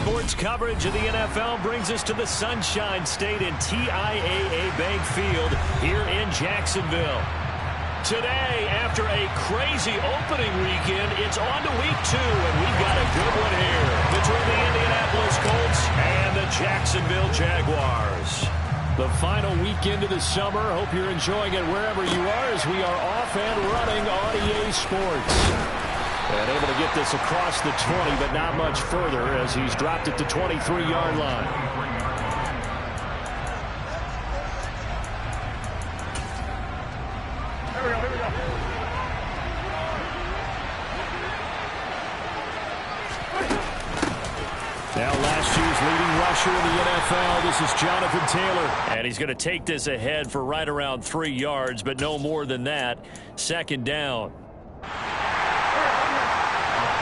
Sports coverage of the NFL brings us to the Sunshine State and TIAA Bank Field here in Jacksonville. Today, after a crazy opening weekend, it's on to week 2, and we've got a good one here between the Indianapolis Colts and the Jacksonville Jaguars. The final weekend of the summer. Hope you're enjoying it wherever you are as we are off and running on EA Sports. And able to get this across the 20, but not much further as he's dropped it to 23-yard line. Now last year's leading rusher in the NFL, this is Jonathan Taylor. And he's going to take this ahead for right around 3 yards, but no more than that. Second down.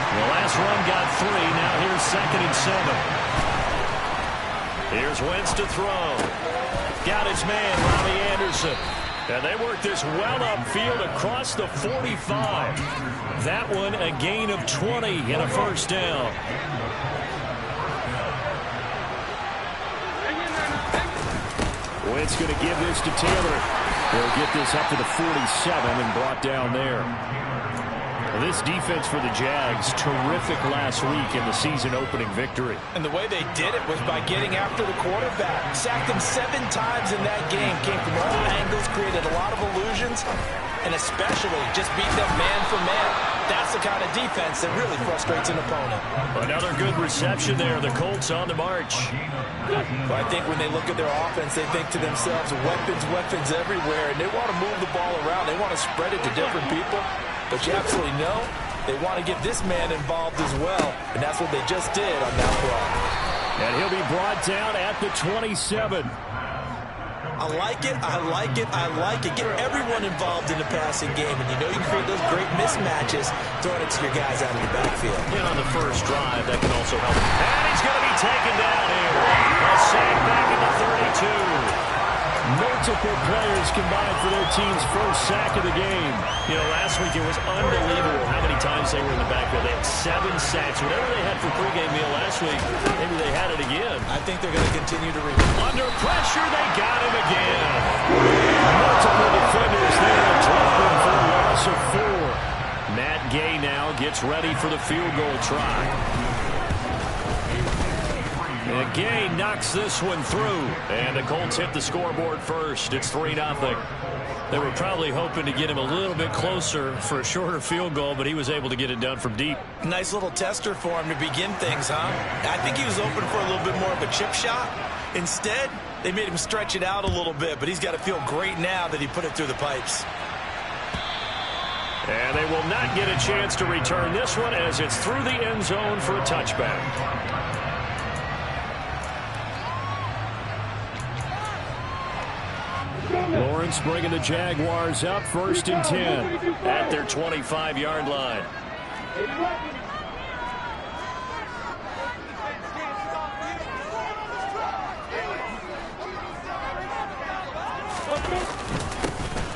The last run got 3. Now here's 2nd and 7. Here's Wentz to throw. Got his man, Robbie Anderson. And they work this well upfield across the 45. That one a gain of 20 and a first down. Wentz going to give this to Taylor. They'll get this up to the 47 and brought down there. This defense for the Jags, terrific last week in the season-opening victory. And the way they did it was by getting after the quarterback. Sacked him 7 times in that game. Came from all angles, created a lot of illusions, and especially just beat them man for man. That's the kind of defense that really frustrates an opponent. Another good reception there. The Colts on the march. But I think when they look at their offense, they think to themselves, weapons, weapons everywhere, and they want to move the ball around. They want to spread it to different people. But you absolutely know they want to get this man involved as well, and that's what they just did on that play. And he'll be brought down at the 27. I like it, I like it, I like it. Get everyone involved in the passing game, and you know you can create those great mismatches throwing it to your guys out of the backfield. And on the first drive, that can also help. And he's going to be taken down here. A sack back at the 32. Multiple players combined for their team's first sack of the game. You know, last week it was unbelievable how many times they were in the backfield. They had 7 sacks. Whatever they had for pregame meal last week, maybe they had it again. I think they're going to continue to reboot. Under pressure, they got him again. Multiple defenders there. A tough one for a loss of 4. Matt Gay now gets ready for the field goal try. And Gay knocks this one through. And the Colts hit the scoreboard first. It's 3-0. They were probably hoping to get him a little bit closer for a shorter field goal, but he was able to get it done from deep. Nice little tester for him to begin things, huh? I think he was open for a little bit more of a chip shot. Instead, they made him stretch it out a little bit, but he's got to feel great now that he put it through the pipes. And they will not get a chance to return this one as it's through the end zone for a touchback. Lawrence bringing the Jaguars up 1st and 10 at their 25-yard line.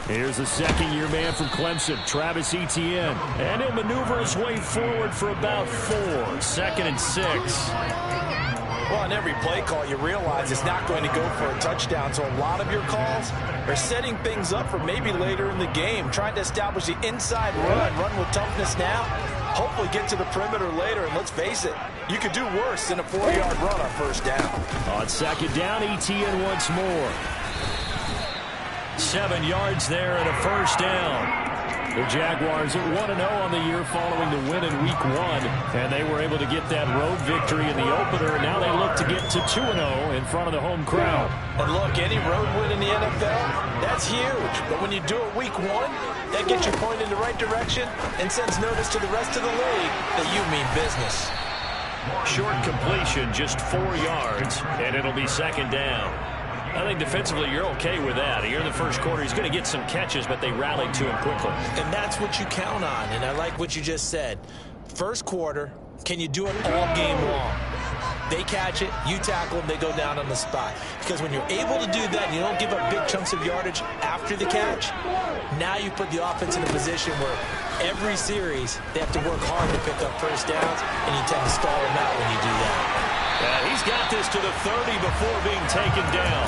Here's the second-year man from Clemson, Travis Etienne. And he'll maneuver his way forward for about 4. 2nd and 6. Well, on every play call, you realize it's not going to go for a touchdown. So a lot of your calls are setting things up for maybe later in the game, trying to establish the inside run with toughness now, hopefully get to the perimeter later. And let's face it, you could do worse than a 4-yard run on first down. On second down, Etienne once more. 7 yards there and a first down. The Jaguars at 1-0 on the year following the win in Week 1. And they were able to get that road victory in the opener. And now they look to get to 2-0 in front of the home crowd. And look, any road win in the NFL, that's huge. But when you do it Week 1, that gets you pointed in the right direction and sends notice to the rest of the league that you mean business. Short completion, just 4 yards, and it'll be second down. I think defensively you're okay with that. Here in the first quarter, he's going to get some catches, but they rallied to him quickly. And that's what you count on, and I like what you just said. First quarter, can you do it all game long? They catch it, you tackle them, they go down on the spot. Because when you're able to do that and you don't give up big chunks of yardage after the catch, now you put the offense in a position where every series they have to work hard to pick up first downs, and you tend to stall them out when you do that. And He's got this to the 30 before being taken down.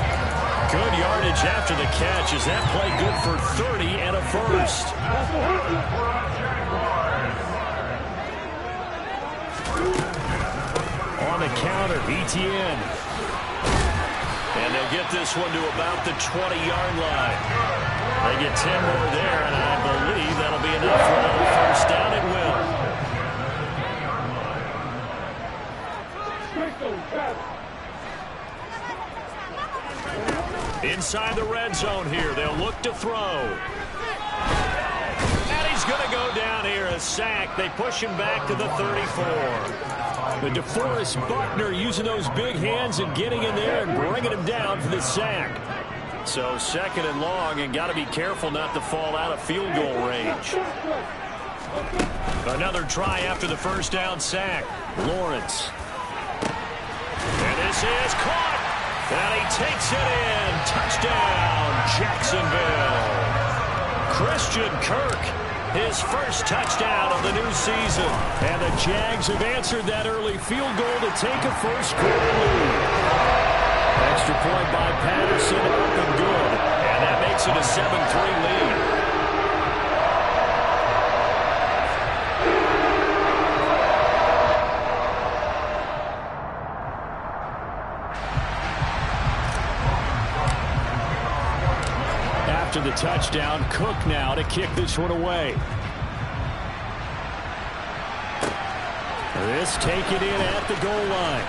Good yardage after the catch. Is that play good for 30 and a first? On the counter, ETN. And they'll get this one to about the 20-yard line. They get 10 more there, and I believe that'll be enough for another first down. It will. Inside the red zone here, they'll look to throw. And he's going to go down here, a sack. They push him back to the 34. The DeForest Buckner using those big hands and getting in there and bringing him down for the sack. So second and long, and got to be careful not to fall out of field goal range. Another try after the first down sack. Lawrence. And this is caught. And he takes it in. Touchdown, Jacksonville. Christian Kirk, his first touchdown of the new season. And the Jags have answered that early field goal to take a first-quarter lead. Extra point by Patterson, up and good. And that makes it a 7-3 lead. After the touchdown, Cook now to kick this one away. This taken in at the goal line.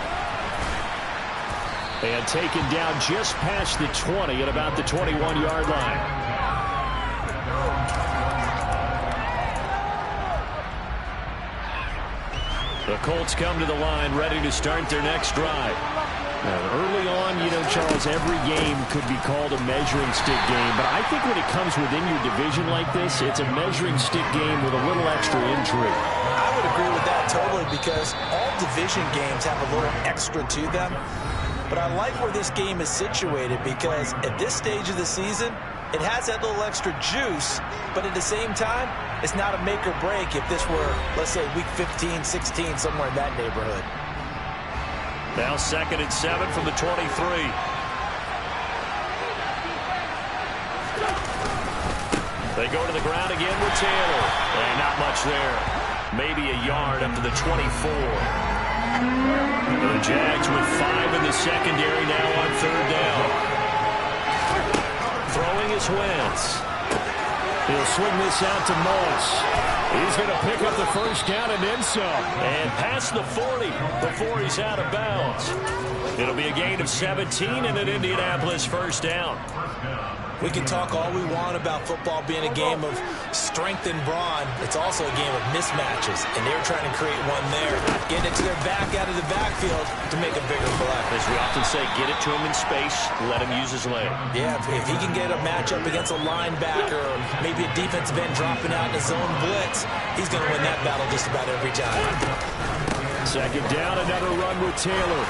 And taken down just past the 20 at about the 21-yard line. The Colts come to the line ready to start their next drive. Now, early on, you know, Charles, every game could be called a measuring stick game. But I think when it comes within your division like this, it's a measuring stick game with a little extra intrigue. I would agree with that totally, because all division games have a little extra to them. But I like where this game is situated, because at this stage of the season, it has that little extra juice, but at the same time, it's not a make or break if this were, let's say, week 15, 16, somewhere in that neighborhood. Now 2nd and 7 from the 23. They go to the ground again with Taylor. And not much there. Maybe a yard up to the 24. The Jags with 5 in the secondary now on 3rd down. Throwing is Wentz. He'll swing this out to Moss. He's going to pick up the first down and then some. And past the 40 before he's out of bounds. It'll be a gain of 17 and an Indianapolis first down. We can talk all we want about football being a game of strength and brawn. It's also a game of mismatches, and they're trying to create one there. Getting it to their back out of the backfield to make a bigger play. As we often say, get it to him in space, let him use his leg. Yeah, if he can get a matchup against a linebacker or maybe a defensive end dropping out in his own blitz, he's going to win that battle just about every time. 2nd down, another run with Taylor.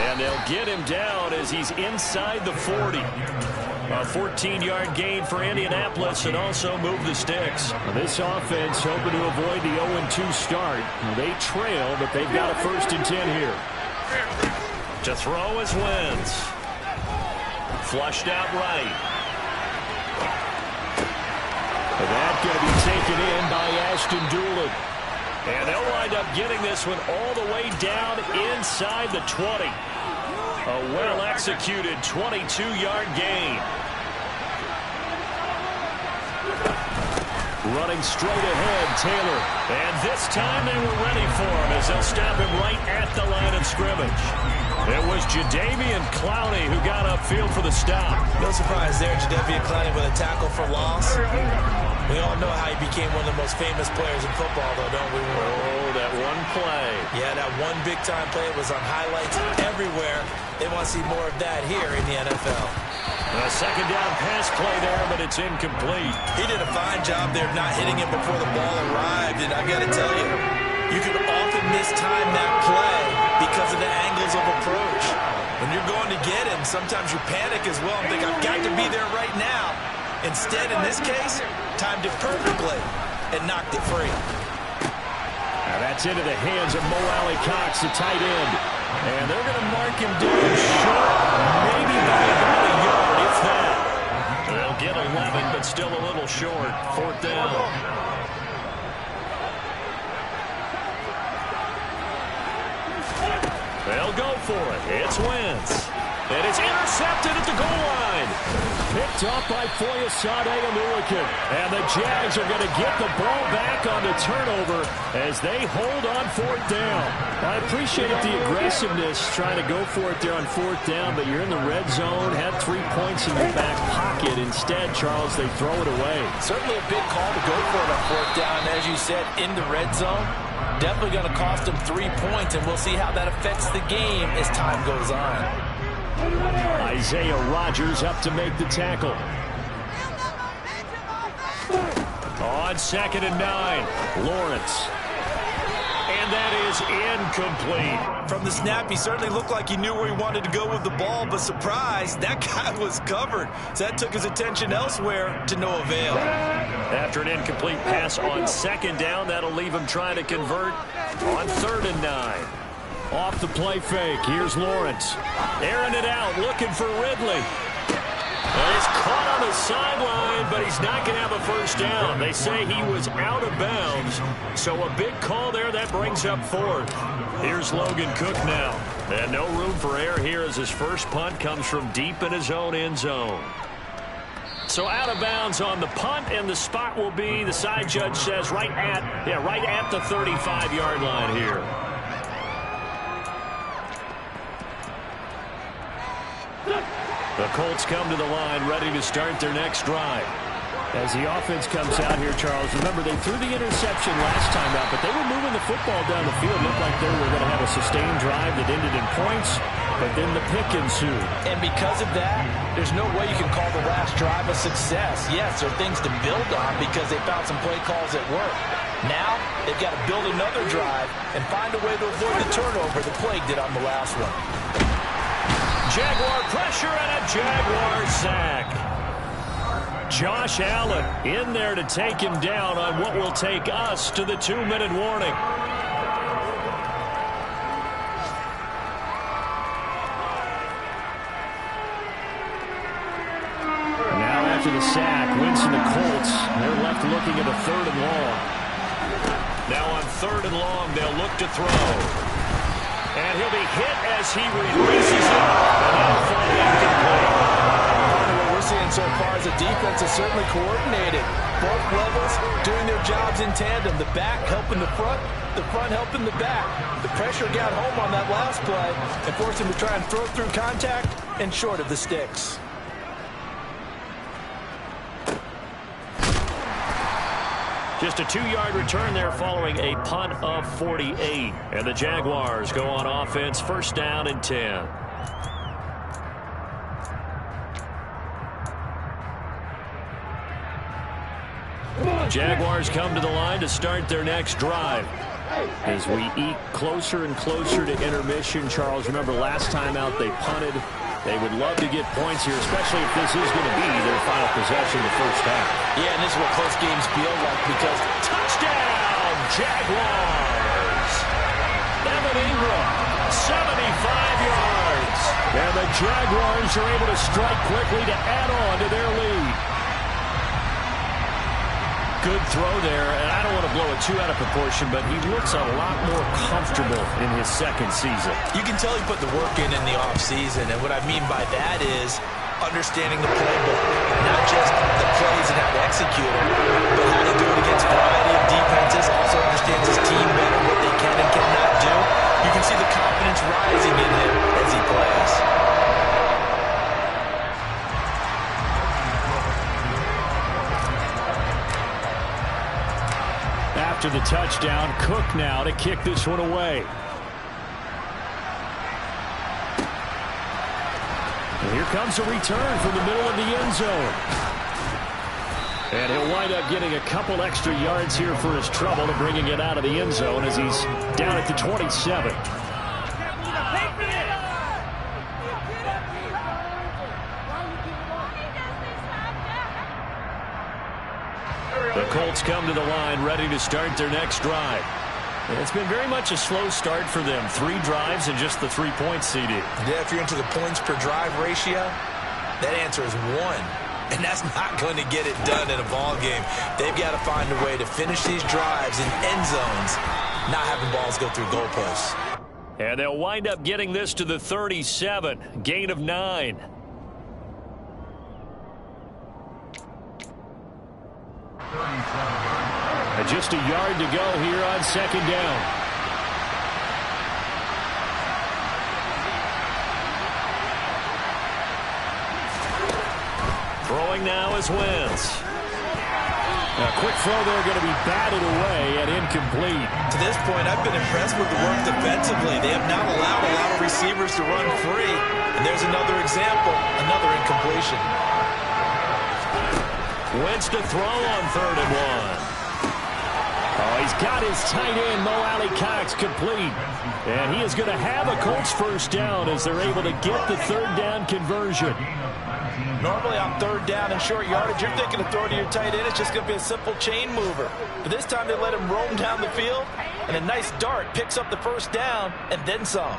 And they'll get him down as he's inside the 40. A 14-yard gain for Indianapolis and also move the sticks. This offense hoping to avoid the 0-2 start. They trail, but they've got a 1st and 10 here. To throw is Wentz. Flushed out right. That's going to be taken in by Ashton Doolin. And they'll wind up getting this one all the way down inside the 20. A well-executed 22-yard gain. Running straight ahead, Taylor. And this time they were ready for him as they'll stop him right at the line of scrimmage. It was Jadeveon Clowney who got upfield for the stop. No surprise there, Jadeveon Clowney with a tackle for loss. We all know how he became one of the most famous players in football, though, don't we? Oh, that one play. Yeah, that one big-time play was on highlights everywhere. They want to see more of that here in the NFL. A 2nd down pass play there, but it's incomplete. He did a fine job there of not hitting it before the ball arrived, and I've got to tell you, you can often mistime that play because of the angles of approach. When you're going to get him, sometimes you panic as well and think, I've got to be there right now. Instead, in this case, timed it perfectly and knocked it free. That's into the hands of Mo Alley-Cox, the tight end. And they're going to mark him down short, maybe by about a yard, if that. They'll get 11, but still a little short. 4th down. They'll go for it. It's Wentz. And it's intercepted at the goal line. Picked off by Foyesade Oluwakin. And the Jags are going to get the ball back on the turnover as they hold on 4th down. I appreciate the aggressiveness trying to go for it there on 4th down, but you're in the red zone, have 3 points in your back pocket. Instead, Charles, they throw it away. Certainly a big call to go for it on 4th down. As you said, in the red zone. Definitely going to cost them 3 points, and we'll see how that affects the game as time goes on. Isaiah Rodgers up to make the tackle. On 2nd and 9, Lawrence. And that is incomplete. From the snap, he certainly looked like he knew where he wanted to go with the ball, but surprise, that guy was covered. So that took his attention elsewhere to no avail. After an incomplete pass on 2nd down, that'll leave him trying to convert on 3rd and 9. Off the play fake, here's Lawrence. Airing it out, looking for Ridley. And he's caught on the sideline, but he's not going to have a 1st down. They say he was out of bounds, so a big call there that brings up 4th. Here's Logan Cook now. And no room for error here as his first punt comes from deep in his own end zone. So out of bounds on the punt, and the spot will be, the side judge says, right at the 35-yard line here. The Colts come to the line, ready to start their next drive. As the offense comes out here, Charles, remember they threw the interception last time out, but they were moving the football down the field. Looked like they were going to have a sustained drive that ended in points, but then the pick ensued. And because of that, there's no way you can call the last drive a success. Yes, there are things to build on because they found some play calls that work. Now, they've got to build another drive and find a way to avoid the turnover the Plague did on the last one. Jaguar pressure and a Jaguar sack. Josh Allen in there to take him down on what will take us to the 2-minute warning. Now after the sack, Winston, the Colts, they're left looking at a 3rd and long. Now on 3rd and long, they'll look to throw. And he'll be hit as he releases it. And that'll fall incomplete. What we're seeing so far is the defense is certainly coordinated. Both levels doing their jobs in tandem. The back helping the front helping the back. The pressure got home on that last play and forced him to try and throw through contact and short of the sticks. Just a 2-yard return there following a punt of 48. And the Jaguars go on offense, 1st down and 10. Jaguars come to the line to start their next drive. As we eke closer and closer to intermission, Charles, remember last time out they punted. They would love to get points here, especially if this is going to be their final possession the first half. Yeah, and this is what close games feel like because touchdown, Jaguars! Evan Ingram, 75 yards. And the Jaguars are able to strike quickly to add on to their lead. Good throw there, and I don't want to blow it too out of proportion, but he looks a lot more comfortable in his 2nd season. You can tell he put the work in the offseason, and what I mean by that is understanding the playbook, not just the plays and how to execute them, but how to do it against a variety of defenses, also understands his team better, what they can and cannot do. You can see the confidence rising in him as he plays. After the touchdown, Cook now to kick this one away. And here comes a return from the middle of the end zone. And he'll wind up getting a couple extra yards here for his trouble to bringing it out of the end zone as he's down at the 27. The Colts come to the line ready to start their next drive. It's been very much a slow start for them. 3 drives and just the 3 points, CD. Yeah, if you're into the points per drive ratio, that answer is 1. And that's not going to get it done in a ball game. They've got to find a way to finish these drives in end zones, not having balls go through goalposts. And they'll wind up getting this to the 37. Gain of 9. And just a yard to go here on 2nd down. Throwing now is Wentz. A quick throw there going to be batted away and incomplete. To this point, I've been impressed with the work defensively. They have not allowed a lot of receivers to run free. And there's another example, another incompletion. Wentz to throw on 3rd and 1. Oh, he's got his tight end, Mo Alley-Cox, complete. And he is going to have a Colts first down as they're able to get the 3rd down conversion. Normally on 3rd down and short yardage, you're thinking of throwing to your tight end. It's just going to be a simple chain mover. But this time they let him roam down the field, and a nice dart picks up the first down and then some.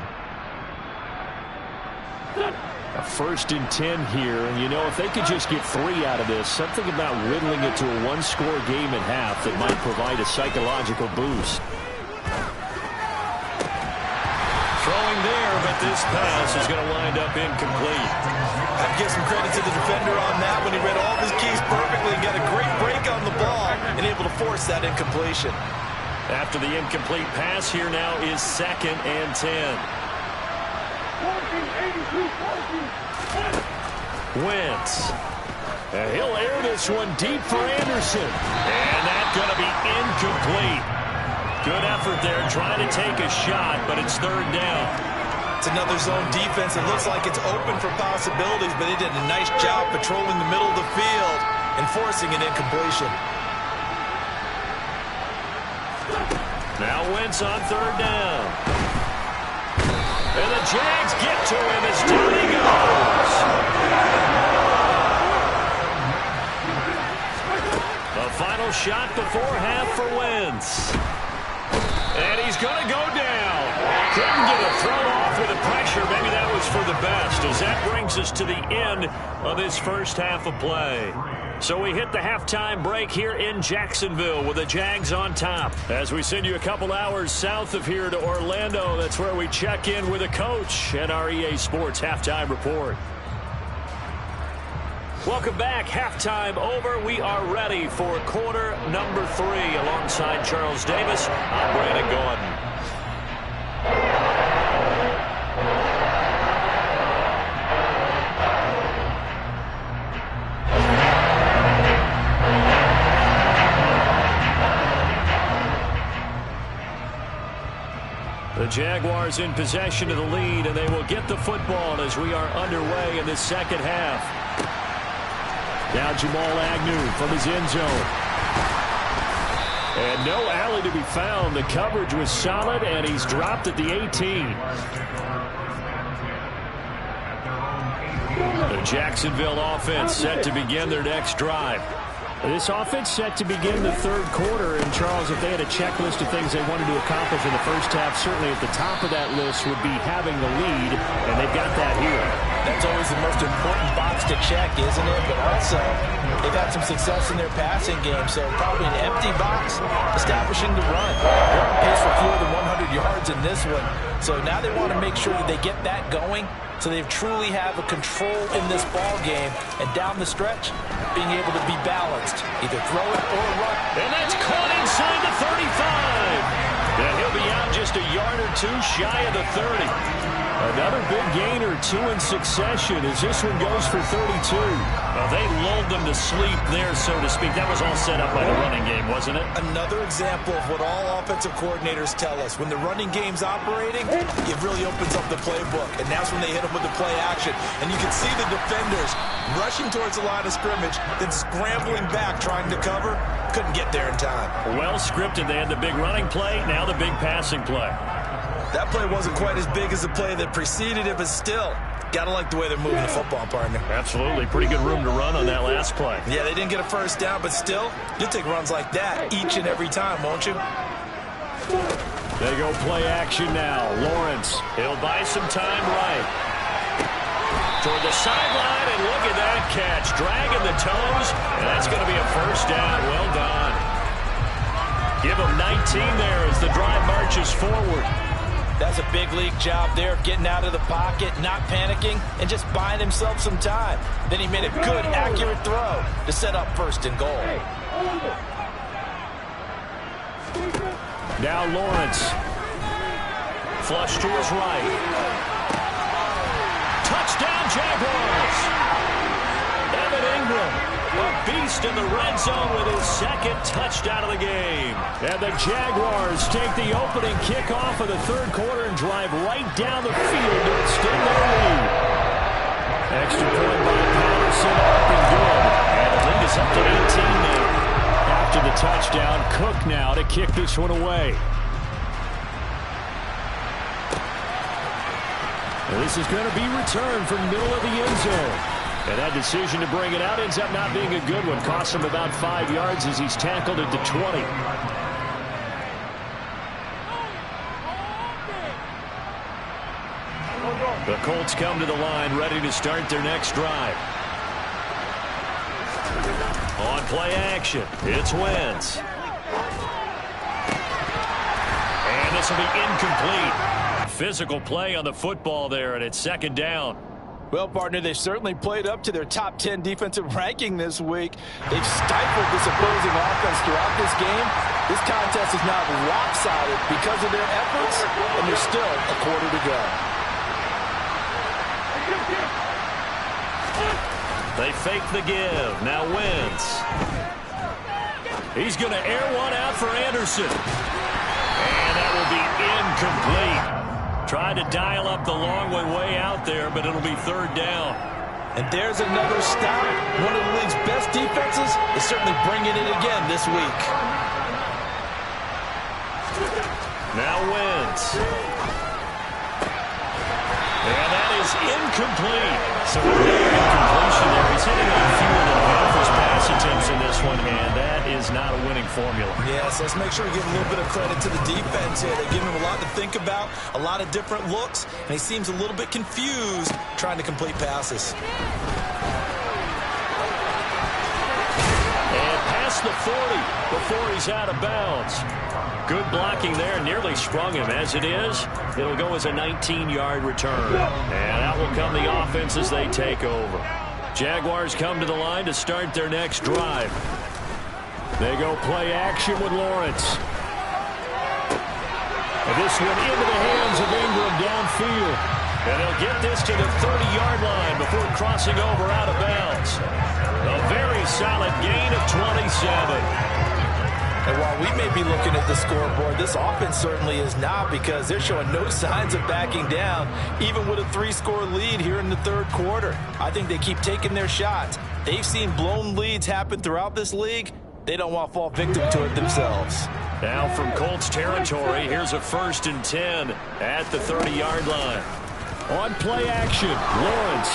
A 1st and 10 here, and you know, if they could just get 3 out of this, something about whittling it to a 1-score game at half that might provide a psychological boost. Throwing there, but this pass is going to wind up incomplete. I'd give some credit to the defender on that when he read all of his keys perfectly and got a great break on the ball and able to force that incompletion. After the incomplete pass, here now is 2nd and 10. Wentz. And he'll air this one deep for Anderson. And that's going to be incomplete. Good effort there trying to take a shot, but it's 3rd down. It's another zone defense. It looks like it's open for possibilities, but they did a nice job patrolling the middle of the field and forcing an incompletion. Now Wentz on 3rd down. And the Jags get to him as down he goes. The final shot before half for Wentz. And he's going to go down. Couldn't get a throw off with the pressure. Maybe that was for the best, as that brings us to the end of this first half of play. So we hit the halftime break here in Jacksonville with the Jags on top. As we send you a couple hours south of here to Orlando, that's where we check in with a coach at our EA Sports Halftime Report. Welcome back. Halftime over. We are ready for quarter number 3 alongside Charles Davis. I'm Brandon Gordon. The Jaguars in possession of the lead, and they will get the football as we are underway in the second half. Now Jamal Agnew from his end zone. And no alley to be found. The coverage was solid, and he's dropped at the 18. The Jacksonville offense set to begin their next drive. This offense set to begin the 3rd quarter, and Charles, if they had a checklist of things they wanted to accomplish in the first half, certainly at the top of that list would be having the lead, and they've got that here. That's always the most important box to check, isn't it? But also, they've had some success in their passing game, so probably an empty box, establishing the run. They're on pace for fewer than 100 yards in this one, so now they want to make sure that they get that going, so they truly have a control in this ball game, and down the stretch, being able to be balanced, either throw it or run. And that's caught inside the 35. And he'll be out just a yard or 2 shy of the 30. Another big gain or 2 in succession as this one goes for 32. Well, they lulled them to sleep there, so to speak. That was all set up by the running game, wasn't it? Another example of what all offensive coordinators tell us. When the running game's operating, it really opens up the playbook, and that's when they hit them with the play action. And you can see the defenders rushing towards the line of scrimmage, then scrambling back, trying to cover. Couldn't get there in time. Well scripted. They had the big running play, now the big passing play. That play wasn't quite as big as the play that preceded it, but still, got to like the way they're moving the football, partner. Absolutely. Pretty good room to run on that last play. Yeah, they didn't get a first down, but still, you'll take runs like that each and every time, won't you? They go play action now. Lawrence, he'll buy some time right. Toward the sideline, and look at that catch. Dragging the toes, and that's going to be a first down. Well done. Give him 19 there as the drive marches forward. That's a big league job there, getting out of the pocket, not panicking, and just buying himself some time. Then he made a good, accurate throw to set up first and goal. Now Lawrence. Flush to his right. Touchdown, Jaguars. Evan Ingram, a beast in the red zone with his second touchdown of the game. And the Jaguars take the opening kickoff of the third quarter and drive right down the field to extend their lead. Extra point by Patterson, up and good. And the lead is up to 18 now. After the touchdown, Cook now to kick this one away. And this is going to be returned from middle of the end zone. And that decision to bring it out ends up not being a good one. Cost him about 5 yards as he's tackled at the 20. The Colts come to the line, ready to start their next drive. On play action, it's Wentz. And this will be incomplete. Physical play on the football there, and it's second down. Well, partner, they've certainly played up to their top 10 defensive ranking this week. They've stifled this opposing offense throughout this game. This contest is not lopsided because of their efforts, and there's still a quarter to go. They fake the give. Now Wentz. He's going to air one out for Anderson. And that will be incomplete. Tried to dial up the long way out there, but it'll be third down. And there's another stop. One of the league's best defenses is certainly bringing it again this week. Now Wentz. And that is incomplete. So another incompletion there. He's hitting on fewer than half his pass attempts in this one, and that is not a winning formula. Yes, let's make sure we give a little bit of credit to the defense here. They give him a lot to think about, a lot of different looks, and he seems a little bit confused trying to complete passes. And past the 40 before he's out of bounds. Good blocking there, nearly sprung him. As it is, it'll go as a 19-yard return. And out will come the offense as they take over. Jaguars come to the line to start their next drive. They go play action with Lawrence. And this one into the hands of Ingram downfield. And they'll get this to the 30-yard line before crossing over out of bounds. A very solid gain of 27. And while we may be looking at the scoreboard, this offense certainly is not, because they're showing no signs of backing down, even with a 3-score lead here in the third quarter. I think they keep taking their shots. They've seen blown leads happen throughout this league. They don't want to fall victim to it themselves. Now from Colts territory, here's a 1st and 10 at the 30-yard line. On play action, Lawrence.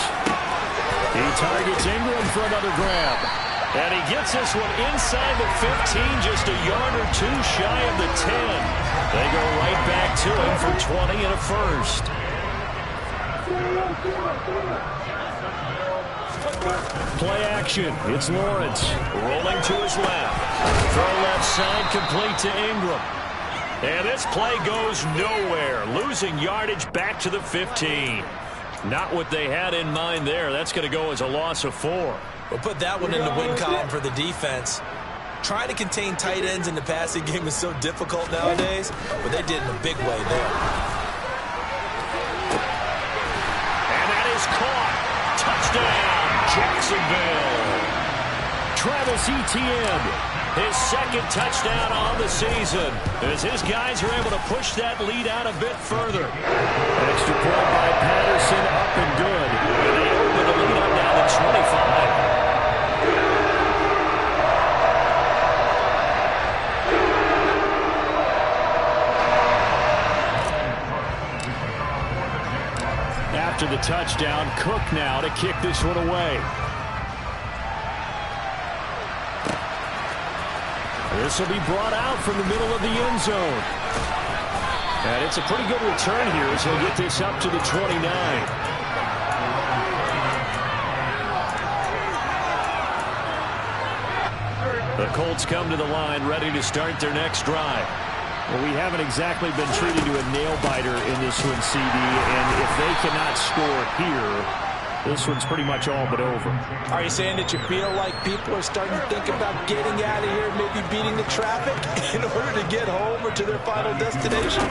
He targets Ingram for another grab. And he gets this one inside the 15, just a yard or two shy of the 10. They go right back to him for 20 and a first. Play action. It's Lawrence rolling to his left. Throw left side complete to Ingram. And this play goes nowhere. Losing yardage back to the 15. Not what they had in mind there. That's going to go as a loss of 4. We'll put that one in the win column for the defense. Trying to contain tight ends in the passing game is so difficult nowadays, but they did in a big way there. And that is caught. Touchdown, Jacksonville. Travis Etienne, his second touchdown on the season, as his guys are able to push that lead out a bit further. Extra point by Patterson, up and good. And they open the lead up now to 25. After the touchdown, Cook now to kick this one away. This will be brought out from the middle of the end zone. And it's a pretty good return here as he'll get this up to the 29. The Colts come to the line ready to start their next drive. Well, we haven't exactly been treated to a nail-biter in this one, CD, and if they cannot score here, this one's pretty much all but over. Are you saying that you feel like people are starting to think about getting out of here, maybe beating the traffic in order to get home or to their final destination?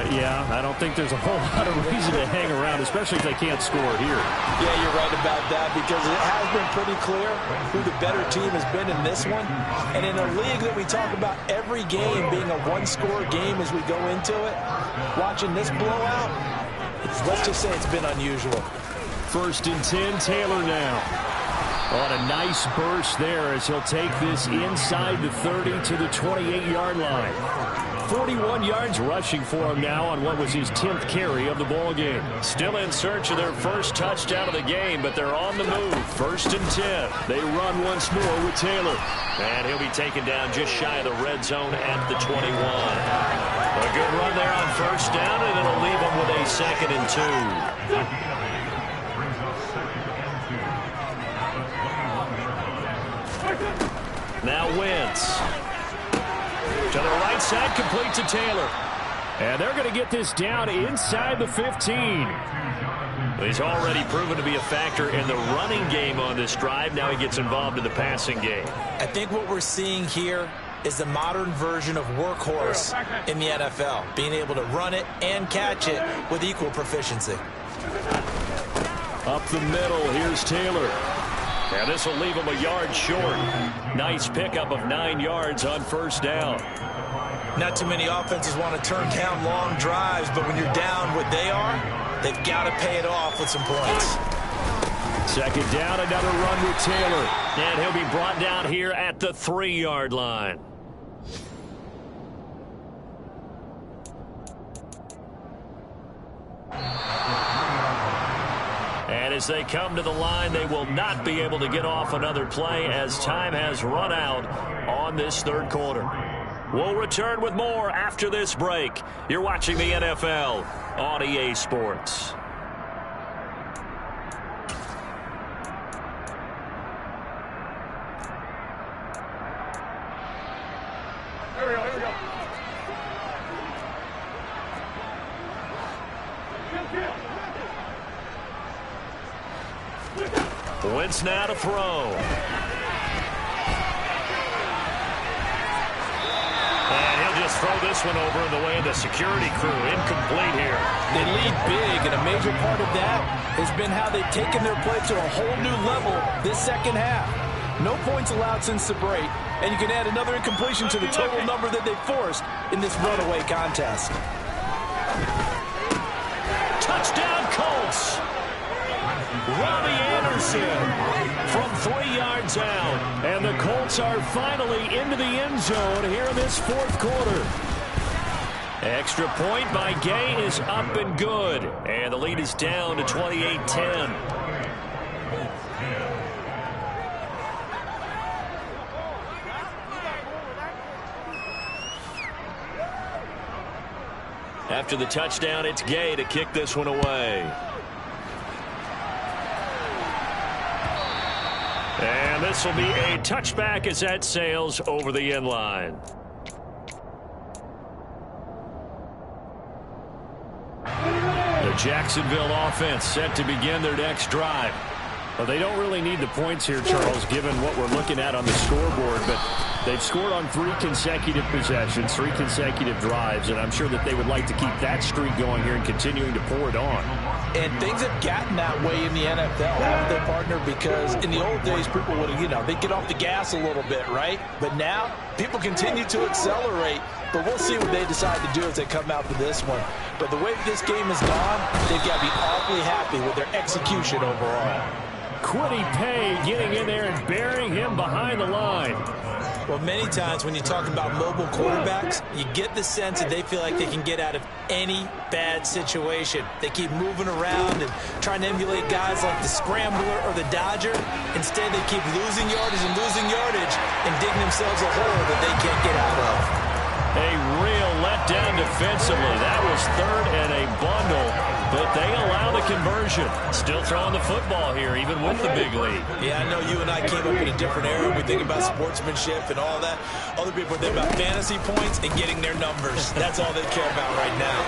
Yeah, I don't think there's a whole lot of reason to hang around, especially if they can't score here. Yeah, you're right about that, because it has been pretty clear who the better team has been in this one. And in a league that we talk about every game being a one-score game as we go into it, watching this blowout, let's just say it's been unusual. 1st and 10, Taylor now. On a nice burst there as he'll take this inside the 30 to the 28-yard line. 41 yards rushing for him now on what was his 10th carry of the ball game. Still in search of their first touchdown of the game, but they're on the move. 1st and 10. They run once more with Taylor. And he'll be taken down just shy of the red zone at the 21. A good run there on 1st down, and it'll leave them with a 2nd and 2. Now Wentz. To the right side, complete to Taylor. And they're going to get this down inside the 15. He's already proven to be a factor in the running game on this drive. Now he gets involved in the passing game. I think what we're seeing here is the modern version of workhorse in the NFL, being able to run it and catch it with equal proficiency. Up the middle, here's Taylor. And this will leave him a yard short. Nice pickup of 9 yards on 1st down. Not too many offenses want to turn down long drives, but when you're down what they are, they've got to pay it off with some points. 2nd down, another run with Taylor. And he'll be brought down here at the 3-yard line. And as they come to the line, they will not be able to get off another play as time has run out on this 3rd quarter. We'll return with more after this break. You're watching the NFL on EA Sports. Here we go. Wentz now to throw. And he'll just throw this one over in the way of the security crew. Incomplete here. They lead big, and a major part of that has been how they've taken their play to a whole new level this 2nd half. No points allowed since the break, and you can add another incompletion to the total number that they forced in this runaway contest. Touchdown, Colts! Robbie Anderson from 3 yards out. And the Colts are finally into the end zone here in this 4th quarter. Extra point by Gay is up and good. And the lead is down to 28-10. After the touchdown, it's Gay to kick this one away. And this will be a touchback as that sails over the end line. The Jacksonville offense set to begin their next drive. Well, they don't really need the points here, Charles, given what we're looking at on the scoreboard, but they've scored on 3 consecutive possessions, 3 consecutive drives, and I'm sure that they would like to keep that streak going here and continuing to pour it on. And things have gotten that way in the NFL, haven't they, partner? Because in the old days, people would, they'd get off the gas a little bit, right? But now, people continue to accelerate. But we'll see what they decide to do as they come out for this one. But the way this game has gone, they've got to be awfully happy with their execution overall. Quiddy Pay getting in there and burying him behind the line. Well, many times when you talk about mobile quarterbacks, you get the sense that they feel like they can get out of any bad situation. They keep moving around and trying to emulate guys like the Scrambler or the Dodger. Instead, they keep losing yardage and digging themselves a hole that they can't get out of. A real letdown broke down defensively. That was third and a bundle, but they allow the conversion. Still throwing the football here, even with the big lead. Yeah, I know you and I came up in a different era. We think about sportsmanship and all that. Other people think about fantasy points and getting their numbers. That's all they care about right now.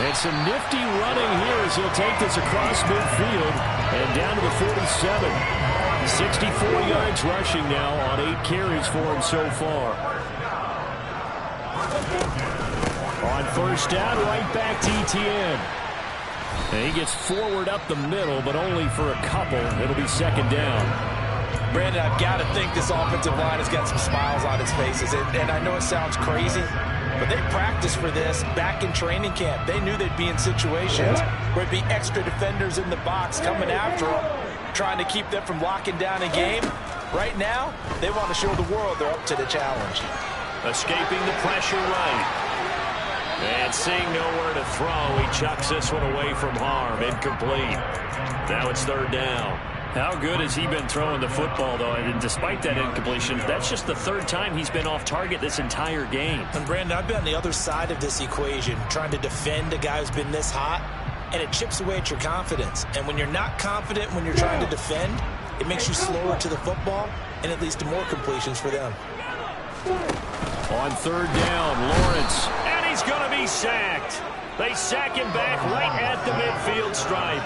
And some nifty running here as he'll take this across midfield and down to the 47. 64 yards rushing now on 8 carries for him so far. On first down, right back to ETN. And he gets forward up the middle, but only for a couple. It'll be second down. Brandon, I've got to think this offensive line has got some smiles on its faces. And I know it sounds crazy, but they practiced for this back in training camp. They knew they'd be in situations where it'd be extra defenders in the box coming after them, trying to keep them from locking down a game. Right now, they want to show the world they're up to the challenge. Escaping the pressure right. And seeing nowhere to throw, he chucks this one away from harm. Incomplete. Now it's third down. How good has he been throwing the football, though? And despite that incompletion, that's just the third time he's been off target this entire game. And Brandon, I've been on the other side of this equation, trying to defend a guy who's been this hot, and it chips away at your confidence. And when you're not confident when you're trying to defend, it makes you slower to the football, and it leads to more completions for them. On third down, Lawrence. And he's going to be sacked. They sack him back right at the midfield stripe.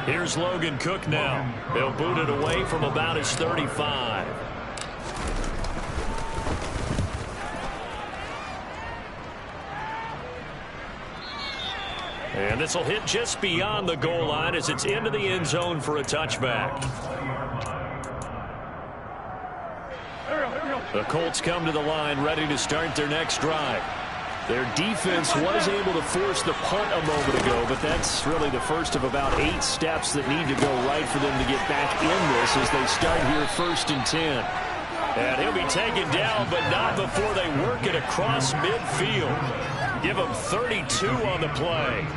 Here's Logan Cook now. He'll boot it away from about his 35. And this will hit just beyond the goal line as it's into the end zone for a touchback. The Colts come to the line ready to start their next drive. Their defense was able to force the punt a moment ago, but that's really the first of about 8 steps that need to go right for them to get back in this as they start here 1st and 10. And he'll be taken down, but not before they work it across midfield. Give him 32 on the play.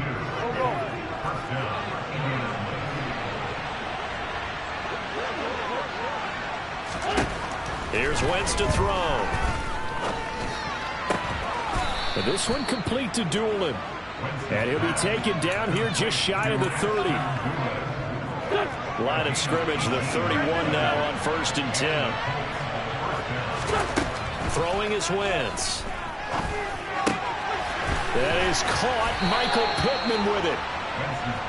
Here's Wentz to throw. And this one complete to Doolin. And he'll be taken down here just shy of the 30. Line of scrimmage, the 31 now on 1st and 10. Throwing is Wentz. That is caught. Michael Pittman with it.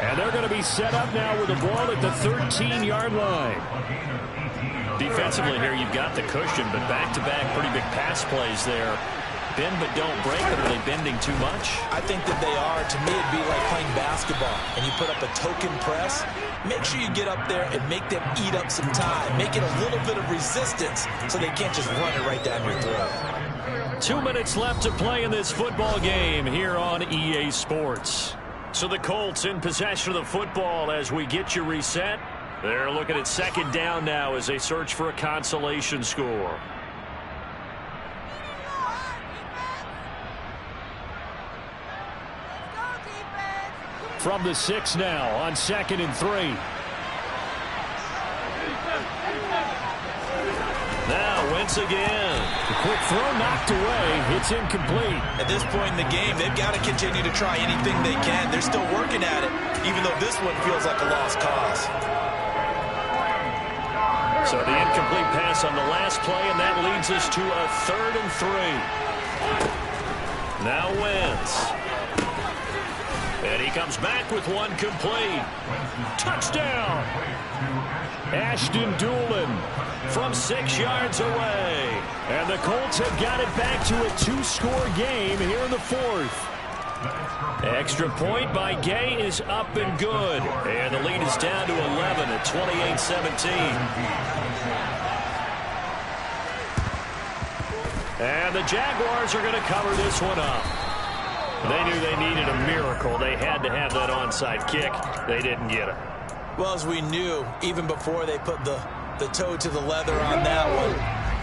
And they're going to be set up now with the ball at the 13-yard line. Defensively here, you've got the cushion, but back-to-back pretty big pass plays there. Bend but don't break, but are they bending too much? I think that they are. To me, it'd be like playing basketball, and you put up a token press. Make sure you get up there and make them eat up some time. Make it a little bit of resistance so they can't just run it right down your throat. 2 minutes left to play in this football game here on EA Sports. So the Colts in possession of the football as we get you reset. They're looking at second down now as they search for a consolation score. From the 6 now on 2nd and 3. Now Wentz again. The quick throw knocked away. It's incomplete. At this point in the game, they've got to continue to try anything they can. They're still working at it, even though this one feels like a lost cause. So the incomplete pass on the last play, and that leads us to a 3rd and 3. Now Wentz. And he comes back with one complete. Touchdown! Ashton Doolin from 6 yards away. And the Colts have got it back to a 2-score game here in the 4th. Extra point by Gay is up and good. And the lead is down to 11 at 28-17. And the Jaguars are going to cover this one up. They knew they needed a miracle. They had to have that onside kick. They didn't get it. Well, as we knew, even before they put the toe to the leather on that one,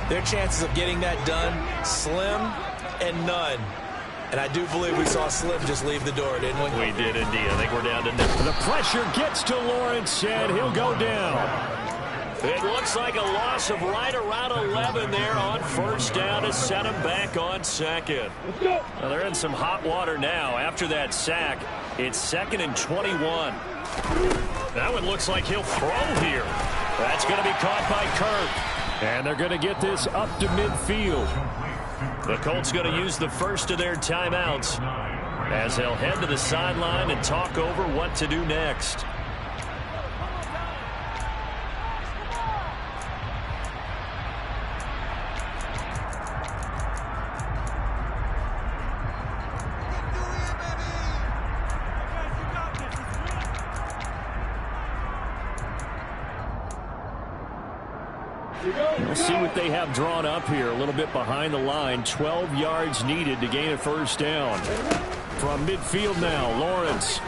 their chances of getting that done, slim and none. And I do believe we saw Slim just leave the door, didn't we? We did indeed. I think we're down to nip. The pressure gets to Lawrence, and he'll go down. It looks like a loss of right around 11 there on first down to set them back on second. Well, they're in some hot water now. After that sack, it's 2nd and 21. That one looks like he'll throw here. That's going to be caught by Kirk. And they're going to get this up to midfield. The Colts going to use the first of their timeouts as they'll head to the sideline and talk over what to do next. We'll see what they have drawn up here. A little bit behind the line. 12 yards needed to gain a first down. From midfield now, Lawrence.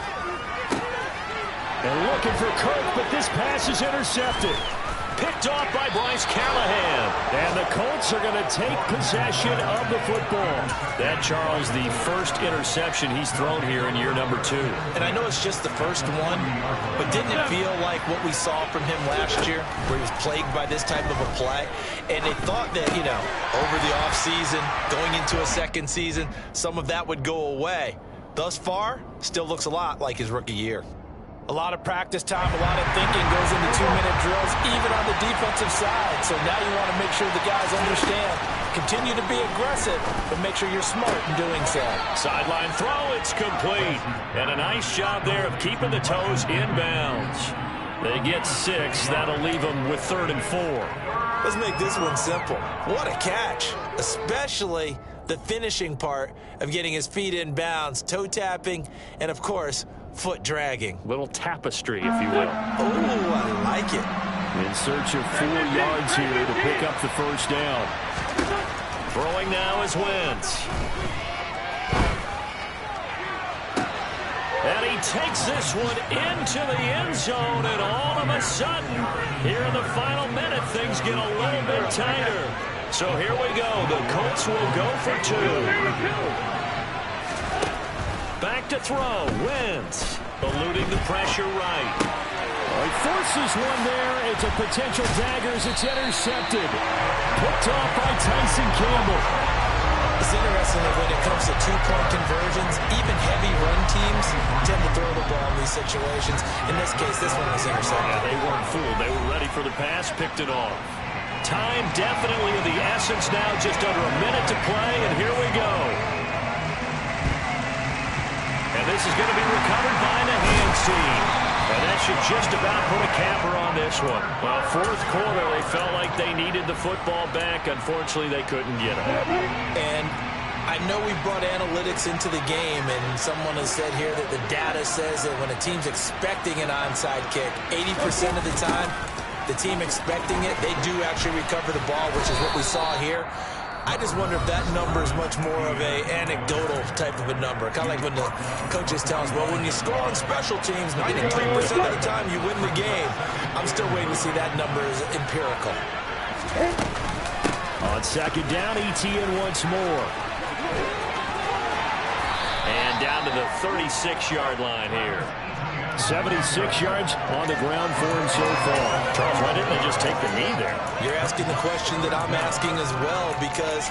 And looking for Kirk, but this pass is intercepted. Picked off by Bryce Callahan. And the Colts are going to take possession of the football. That, Charles, the first interception he's thrown here in year number 2. And I know it's just the first one, but didn't it feel like what we saw from him last year, where he was plagued by this type of a play? And they thought that, you know, over the offseason, going into a second season, some of that would go away. Thus far, still looks a lot like his rookie year. A lot of practice time, a lot of thinking goes into 2-minute drills, even on the defensive side. So now you want to make sure the guys understand. Continue to be aggressive, but make sure you're smart in doing so. Sideline throw, it's complete. And a nice job there of keeping the toes inbounds. They get 6. That'll leave them with 3rd and 4. Let's make this one simple. What a catch, especially the finishing part of getting his feet in bounds, toe tapping, and, of course, foot dragging. Little tapestry, if you will. Oh, I like it. In search of 4 yards here to pick up the first down. Throwing now is Wentz. And he takes this one into the end zone, and all of a sudden, here in the final minute, things get a little bit tighter. So here we go. The Colts will go for 2. Back to throw. Wentz eluding the pressure right. He forces one there. It's a potential dagger as it's intercepted. Picked off by Tyson Campbell. It's interesting that when it comes to 2-point conversions, even heavy run teams tend to throw the ball in these situations. In this case, this one was intercepted. Yeah, they weren't fooled. They were ready for the pass, picked it off. Time definitely of the essence now, just under a minute to play, and here we go. And this is going to be recovered by the hands team. And that should just about put a capper on this one. Well, 4th quarter, they felt like they needed the football back. Unfortunately, they couldn't get it. And I know we brought analytics into the game, and someone has said here that the data says that when a team's expecting an onside kick, 80% of the time, the team expecting it, they do actually recover the ball, which is what we saw here. I just wonder if that number is much more of a anecdotal type of a number. Kind of like when the coaches tell us, well, when you score on special teams, 93% of the time you win the game. I'm still waiting to see that number is empirical. On 2nd down, ETN once more. And down to the 36-yard line here. 76 yards on the ground for him so far. Charles, why didn't they just take the knee there? You're asking the question that I'm asking as well, because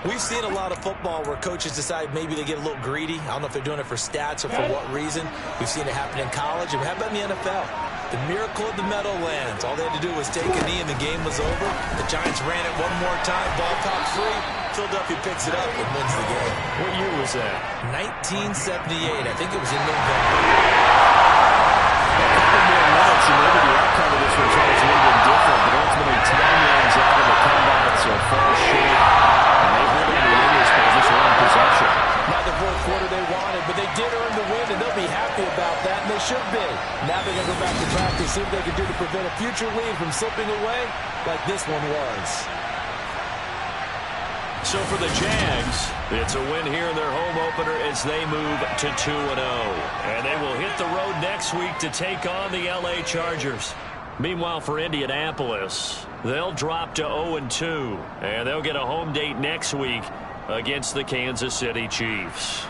we've seen a lot of football where coaches decide maybe they get a little greedy. I don't know if they're doing it for stats or for what reason. We've seen it happen in college, and how about in the NFL? The miracle of the Meadowlands. All they had to do was take a knee, and the game was over. The Giants ran it one more time, ball popped free. Philadelphia picks it up and wins the game. What year was that? 1978. I think it was in November. And maybe the outcome of this one, Charles, a little bit different, but ultimately 10 yards out of the comeback, so fall short, and they hold on to win this position on possession. Not the 4th quarter they wanted, but they did earn the win, and they'll be happy about that, and they should be. Now they're going to go back to practice, see what they can do to prevent a future lead from slipping away like this one was. So for the Jags, it's a win here in their home opener as they move to 2-0. And they will hit the road next week to take on the LA Chargers. Meanwhile, for Indianapolis, they'll drop to 0-2. And they'll get a home date next week against the Kansas City Chiefs.